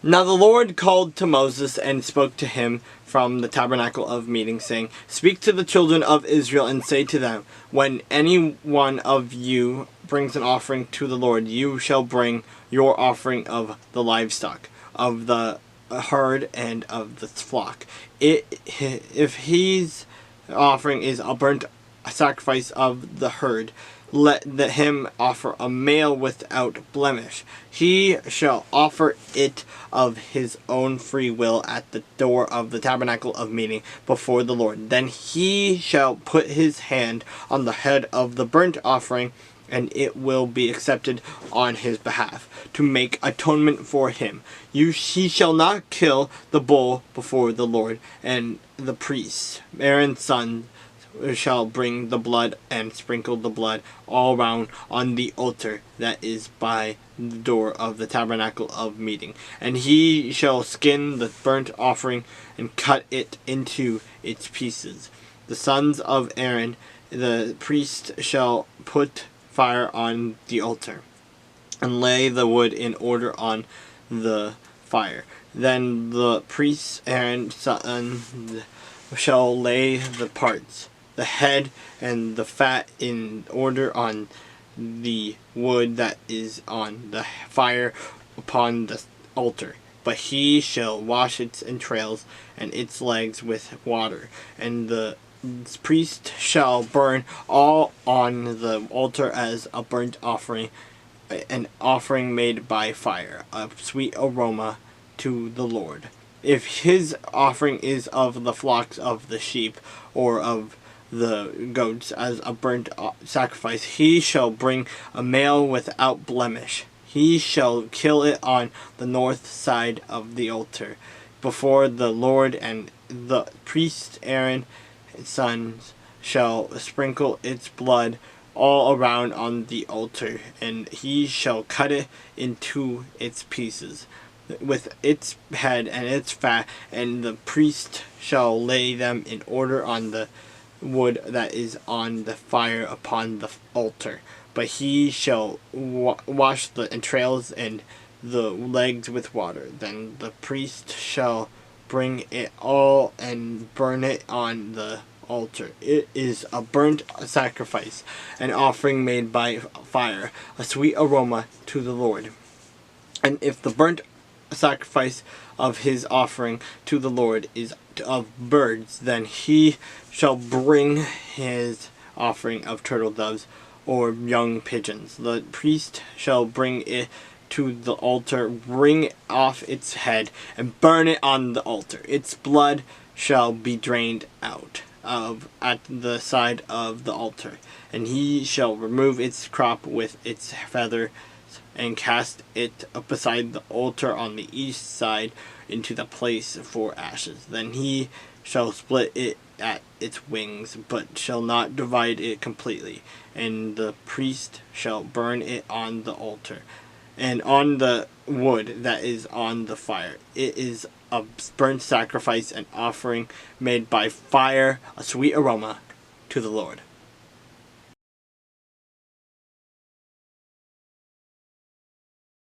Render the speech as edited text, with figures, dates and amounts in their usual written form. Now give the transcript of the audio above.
Now the Lord called to Moses and spoke to him from the tabernacle of meeting, saying, Speak to the children of Israel and say to them, When any one of you brings an offering to the Lord, you shall bring your offering of the livestock, of the herd, and of the flock. If his offering is a burnt sacrifice of the herd, let him offer a male without blemish. He shall offer it of his own free will at the door of the tabernacle of meeting before the Lord. Then he shall put his hand on the head of the burnt offering, and it will be accepted on his behalf, to make atonement for him. He shall not kill the bull before the Lord, and the priests, Aaron's son, shall bring the blood and sprinkle the blood all round on the altar that is by the door of the tabernacle of meeting. And he shall skin the burnt offering and cut it into its pieces. The sons of Aaron, the priest, shall put fire on the altar and lay the wood in order on the fire. Then the priest Aaron's son shall lay the parts, the head and the fat, in order on the wood that is on the fire upon the altar. But he shall wash its entrails and its legs with water, and the priest shall burn all on the altar as a burnt offering, an offering made by fire, a sweet aroma to the Lord. If his offering is of the flocks of the sheep or of the goats as a burnt sacrifice, he shall bring a male without blemish. He shall kill it on the north side of the altar before the Lord, and the priest Aaron's sons shall sprinkle its blood all around on the altar, and he shall cut it into its pieces, with its head and its fat, and the priest shall lay them in order on the wood that is on the fire upon the altar. But he shall wash the entrails and the legs with water. Then the priest shall bring it all and burn it on the altar. It is a burnt sacrifice, an offering made by fire, a sweet aroma to the Lord. And if the burnt sacrifice of his offering to the Lord is of birds, then he shall bring his offering of turtle doves or young pigeons. The priest shall bring it to the altar, wring off its head, and burn it on the altar. Its blood shall be drained out at the side of the altar, and he shall remove its crop with its feather and cast it beside the altar on the east side into the place for ashes. Then he shall split it at its wings, but shall not divide it completely. And the priest shall burn it on the altar, and on the wood that is on the fire. It is a burnt sacrifice, an offering made by fire, a sweet aroma to the Lord.